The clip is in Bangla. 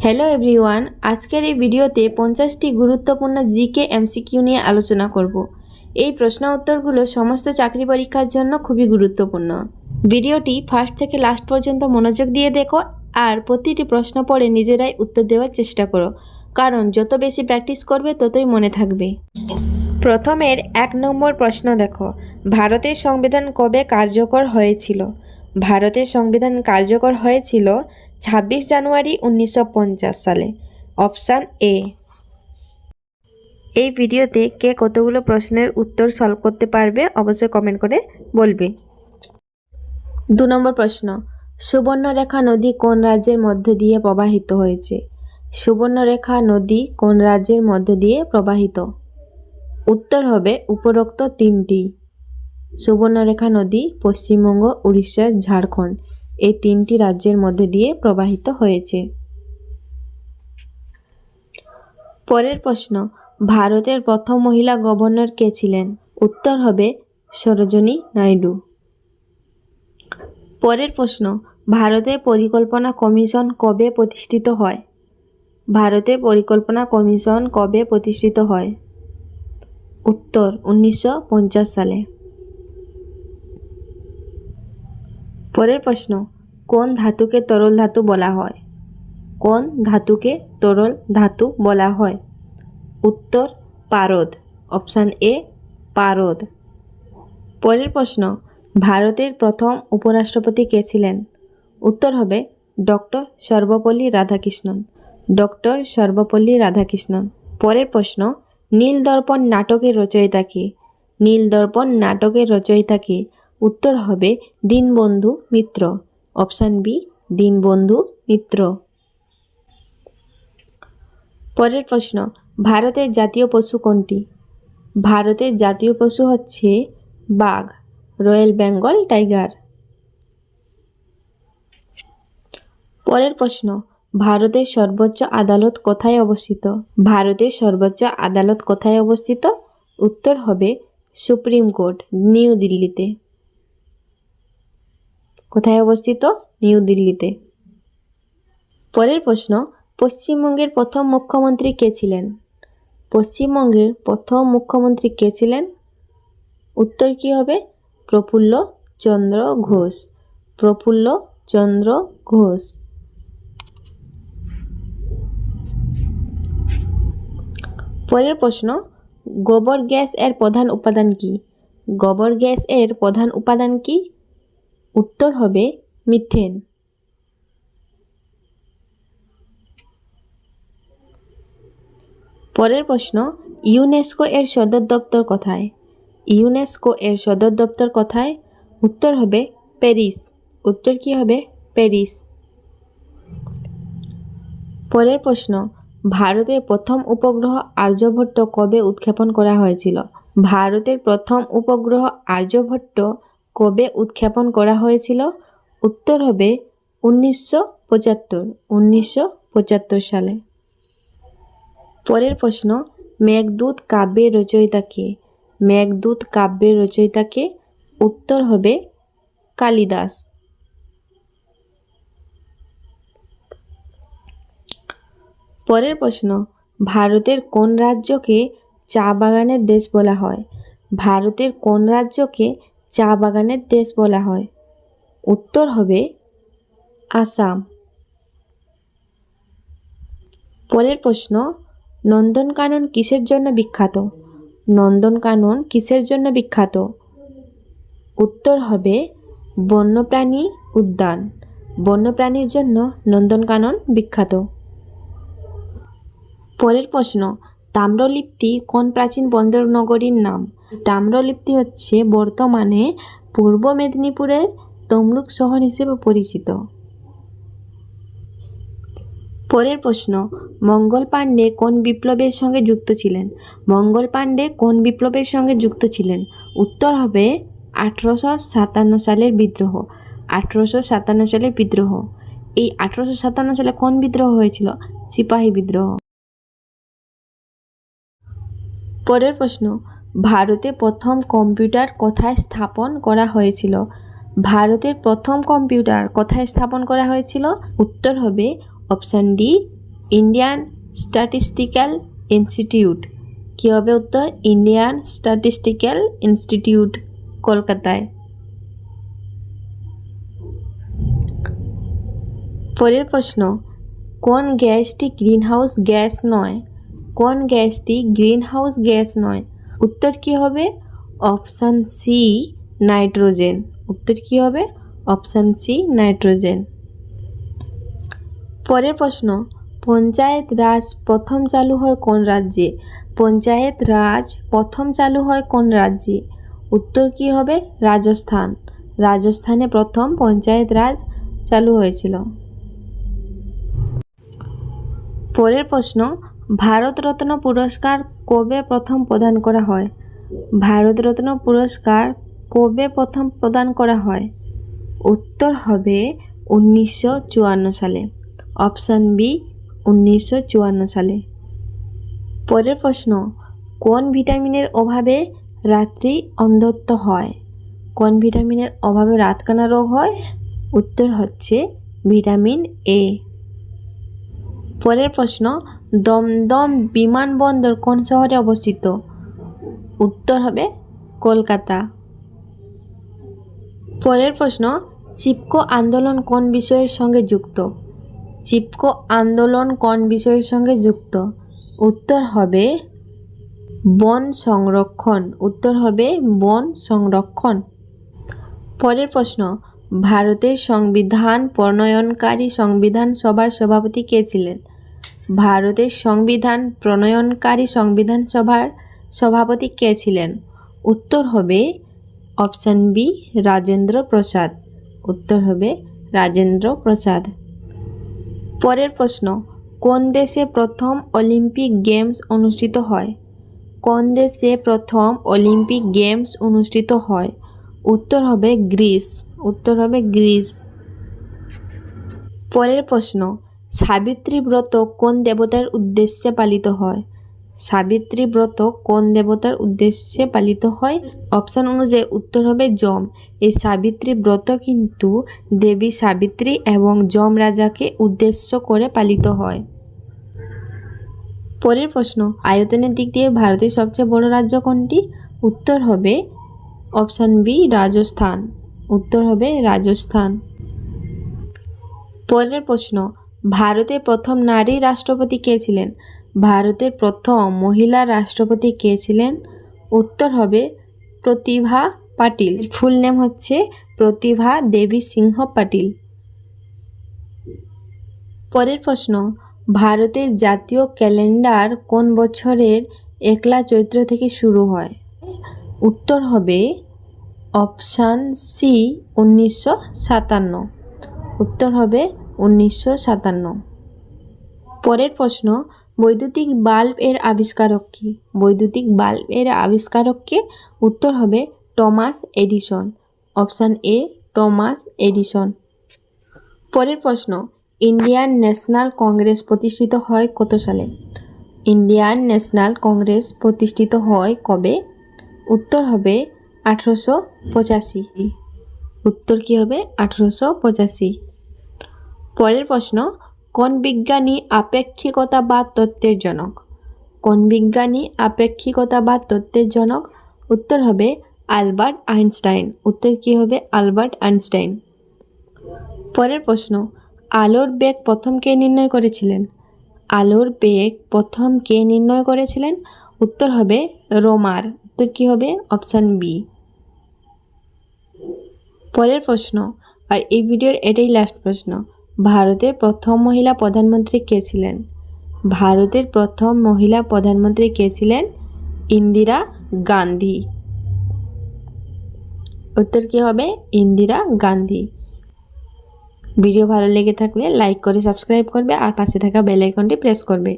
হ্যালো এভরিওয়ান, আজকের এই ভিডিওতে 50টি গুরুত্বপূর্ণ জিকে এমসিকিউ নিয়ে আলোচনা করব। এই প্রশ্ন উত্তরগুলো সমস্ত চাকরি পরীক্ষার জন্য খুবই গুরুত্বপূর্ণ। ভিডিওটি ফার্স্ট থেকে লাস্ট পর্যন্ত মনোযোগ দিয়ে দেখো আর প্রতিটি প্রশ্ন পড়ে নিজেরাই উত্তর দেওয়ার চেষ্টা করো, কারণ যত বেশি প্র্যাকটিস করবে ততই মনে থাকবে। প্রথমের 1 নম্বর প্রশ্ন দেখো, ভারতের সংবিধান কবে কার্যকর হয়েছিল? ভারতের সংবিধান কার্যকর হয়েছিল 26 জানুয়ারি 1950 সালে। Option A. এই ভিডিওতে কে কতগুলো প্রশ্নের উত্তর সলভ করতে পারবে অবশ্যই কমেন্ট করে বলবে। 2 নম্বর প্রশ্ন, সুবর্ণরেখা নদী কোন রাজ্যের মধ্য দিয়ে প্রবাহিত হয়েছে? সুবর্ণরেখা নদী কোন রাজ্যের মধ্য দিয়ে প্রবাহিত? উত্তর হবে উপরোক্ত 3টি। সুবর্ণরেখা নদী পশ্চিমবঙ্গ, উড়িষ্যা, ঝাড়খণ্ড এই 3টি রাজ্যের মধ্যে দিয়ে প্রবাহিত হয়েছে। পরের প্রশ্ন, ভারতের প্রথম মহিলা গভর্নর কে ছিলেন? উত্তর হবে সরোজিনী নাইডু। পরের প্রশ্ন, ভারতের পরিকল্পনা কমিশন কবে প্রতিষ্ঠিত হয়? ভারতের পরিকল্পনা কমিশন কবে প্রতিষ্ঠিত হয়? উত্তর 1950 সালে। পরের প্রশ্ন, কোন ধাতুকে তরল ধাতু বলা হয়? কোন ধাতুকে তরল ধাতু বলা হয়? উত্তর পারদ। অপশান এ পারদ। পরের প্রশ্ন, ভারতের প্রথম উপরাষ্ট্রপতি কে ছিলেন? উত্তর হবে ডক্টর সর্বপল্লী রাধাকৃষ্ণন। ডক্টর সর্বপল্লী রাধাকৃষ্ণন। পরের প্রশ্ন, নীলদর্পণ নাটকের রচয়িতা কে? নীলদর্পণ নাটকের রচয়িতা কে? উত্তর হবে দীনবন্ধু মিত্র। Option B Dinabandhu Mitra. পরের প্রশ্ন, ভারতের জাতীয় পশু কোনটি? ভারতের জাতীয় পশু হচ্ছে বাঘ, রয়্যাল বেঙ্গল টাইগার। পরের প্রশ্ন, ভারতের সর্বোচ্চ আদালত কোথায় অবস্থিত? ভারতের সর্বোচ্চ আদালত কোথায় অবস্থিত? উত্তর হবে সুপ্রিম কোর্ট, নিউ দিল্লিতে। কোথায় অবস্থিত? নিউ দিল্লিতে। পরের প্রশ্ন, পশ্চিমবঙ্গের প্রথম মুখ্যমন্ত্রী কে ছিলেন? পশ্চিমবঙ্গের প্রথম মুখ্যমন্ত্রী কে ছিলেন? উত্তর কি হবে? প্রফুল্ল চন্দ্র ঘোষ। প্রফুল্ল চন্দ্র ঘোষ। পরের প্রশ্ন, গোবর গ্যাস এর প্রধান উপাদান কি? গোবর গ্যাস এর প্রধান উপাদান কি? উত্তর হবে মিথেন। পরের প্রশ্ন, ইউনেস্কো এর সদর দপ্তর কোথায়? ইউনেস্কো এর সদর দপ্তর কোথায়? উত্তর হবে প্যারিস। উত্তর কি হবে? প্যারিস। পরের প্রশ্ন, ভারতের প্রথম উপগ্রহ আর্যভট্ট কবে উৎক্ষেপণ করা হয়েছিল? ভারতের প্রথম উপগ্রহ আর্যভট্ট কবে উৎক্ষেপণ করা হয়েছিল? উত্তর হবে 1975 সালে। পরের প্রশ্ন, মেঘদূত কাব্যের রচয়িতা কে? মেঘদূত কাব্যের রচয়িতা কে? উত্তর হবে কালিদাস। পরের প্রশ্ন, ভারতের কোন রাজ্যকে চা বাগানের দেশ বলা হয়? ভারতের কোন রাজ্যকে চা বাগানের দেশ বলা হয়? উত্তর হবে আসাম। পরের প্রশ্ন, নন্দনকানন কিসের জন্য বিখ্যাত? নন্দনকানন কিসের জন্য বিখ্যাত? উত্তর হবে বন্যপ্রাণী উদ্যান। বন্যপ্রাণীর জন্য নন্দনকানন বিখ্যাত। পরের প্রশ্ন, তাম্রলিপ্তি কোন প্রাচীন বন্দর নগরীর নাম? তাম্রলিপ্তি হচ্ছে বর্তমানে পূর্ব মেদিনীপুরের তমলুক শহর হিসেবে পরিচিত। পরের প্রশ্ন, মঙ্গল পাণ্ডে কোন বিপ্লবের সঙ্গে যুক্ত ছিলেন? মঙ্গল পাণ্ডে কোন বিপ্লবের সঙ্গে যুক্ত ছিলেন? উত্তর হবে 1857 সালের বিদ্রোহ। 1857 সালের বিদ্রোহ। এই 1857 সালে কোন বিদ্রোহ হয়েছিল? সিপাহী বিদ্রোহ। পরের প্রশ্ন, ভারতে প্রথম কম্পিউটার কোথায় স্থাপন করা হয়েছিল? ভারতের প্রথম কম্পিউটার কোথায় স্থাপন করা হয়েছিল? উত্তর হবে option D Indian statistical institute. কী হবে উত্তর? ইন্ডিয়ান স্ট্যাটিস্টিক্যাল ইনস্টিটিউট, কলকাতায়। পরের প্রশ্ন, কোন গ্যাসটি গ্রিনহাউস গ্যাস নয়? কোন গ্যাসটি গ্রিনহাউস গ্যাস নয়? উত্তর কী হবে? Option C, nitrogen. উত্তর কী হবে? Option C, nitrogen. পরের প্রশ্ন, পঞ্চায়েত রাজ প্রথম চালু হয় কোন রাজ্যে? পঞ্চায়েত রাজ প্রথম চালু হয় কোন রাজ্যে? উত্তর কী হবে? রাজস্থান। রাজস্থানে প্রথম পঞ্চায়েত রাজ চালু হয়েছিল। পরের প্রশ্ন, ভারতরত্ন পুরস্কার কবে প্রথম প্রদান করা হয়? ভারতরত্ন পুরস্কার কবে প্রথম প্রদান করা হয়? উত্তর হবে 1954 সালে। অপশান বি, 1954 সালে। পরের প্রশ্ন, কোন ভিটামিনের অভাবে রাত্রি অন্ধত্ব হয়? কোন ভিটামিনের অভাবে রাতকানা রোগ হয়? উত্তর হচ্ছে ভিটামিন এ। পরের প্রশ্ন, দমদম বিমানবন্দর কোন শহরে অবস্থিত? উত্তর হবে কলকাতা। পরের প্রশ্ন, চিপকো আন্দোলন কোন বিষয়ের সঙ্গে যুক্ত? চিপকো আন্দোলন কোন বিষয়ের সঙ্গে যুক্ত? উত্তর হবে বন সংরক্ষণ। উত্তর হবে বন সংরক্ষণ। পরের প্রশ্ন, ভারতের সংবিধান প্রণয়নকারী সংবিধান সভার সভাপতি কে ছিলেন? ভারতের সংবিধান প্রণয়নকারী সংবিধান সভার সভাপতি কে ছিলেন? উত্তর হবে অপশান বি, রাজেন্দ্র প্রসাদ। উত্তর হবে রাজেন্দ্র প্রসাদ। পরের প্রশ্ন, কোন দেশে প্রথম অলিম্পিক গেমস অনুষ্ঠিত হয়? কোন দেশে প্রথম অলিম্পিক গেমস অনুষ্ঠিত হয়? উত্তর হবে গ্রিস। উত্তর হবে গ্রিস। পরের প্রশ্ন, সাবিত্রী ব্রত কোন দেবতার উদ্দেশ্যে পালিত হয়? সাবিত্রী ব্রত কোন দেবতার উদ্দেশ্যে পালিত হয়? অপশান অনুযায়ী উত্তর হবে যম। এই সাবিত্রী ব্রত কিন্তু দেবী সাবিত্রী এবং যম রাজাকে উদ্দেশ্য করে পালিত হয়। পরের প্রশ্ন, আয়তনের দিক দিয়ে ভারতের সবচেয়ে বড় রাজ্য কোনটি? উত্তর হবে অপশান বি, রাজস্থান। উত্তর হবে রাজস্থান। পরের প্রশ্ন, ভারতের প্রথম নারী রাষ্ট্রপতি কে ছিলেন? ভারতের প্রথম মহিলা রাষ্ট্রপতি কে ছিলেন? উত্তর হবে প্রতিভা পাটিল। ফুল নেম হচ্ছে প্রতিভা দেবী সিংহ পাটিল। পরের প্রশ্ন, ভারতের জাতীয় ক্যালেন্ডার কোন বছরের 1লা চৈত্র থেকে শুরু হয়? উত্তর হবে অপশান সি, 1957। উত্তর হবে 1957। পরের প্রশ্ন, বৈদ্যুতিক বাল্ব এর আবিষ্কারক কি? বৈদ্যুতিক বাল্ব এর আবিষ্কারক কে? উত্তর হবে Thomas Edison. Option A, Thomas Edison. পরের প্রশ্ন, ইন্ডিয়ান ন্যাশনাল কংগ্রেস প্রতিষ্ঠিত হয় কত সালে? ইন্ডিয়ান ন্যাশনাল কংগ্রেস প্রতিষ্ঠিত হয় কবে? উত্তর হবে 1885। উত্তর কি হবে? 1885। পরের প্রশ্ন, কোন বিজ্ঞানী আপেক্ষিকতাবাদ তত্ত্বের জনক? কোন বিজ্ঞানী আপেক্ষিকতাবাদ তত্ত্বের জনক? উত্তর হবে আলবার্ট আইনস্টাইন। উত্তর কি হবে? Albert Einstein. পরের প্রশ্ন, আলোর বেগ প্রথম কে নির্ণয় করেছিলেন? আলোর বেগ প্রথম কে নির্ণয় করেছিলেন? উত্তর হবে রোমার। উত্তর কি হবে? Option B. পরের প্রশ্ন, আর এই ভিডিওর এটাই লাস্ট প্রশ্ন, ভারতের প্রথম মহিলা প্রধানমন্ত্রী কে ছিলেন? ভারতের প্রথম মহিলা প্রধানমন্ত্রী কে ছিলেন? ইন্দিরা গান্ধী। উত্তর কি হবে? ইন্দিরা গান্ধী। ভিডিও ভালো লেগে থাকলে লাইক করে সাবস্ক্রাইব করবে আর পাশে থাকা বেল আইকনটি প্রেস করবে।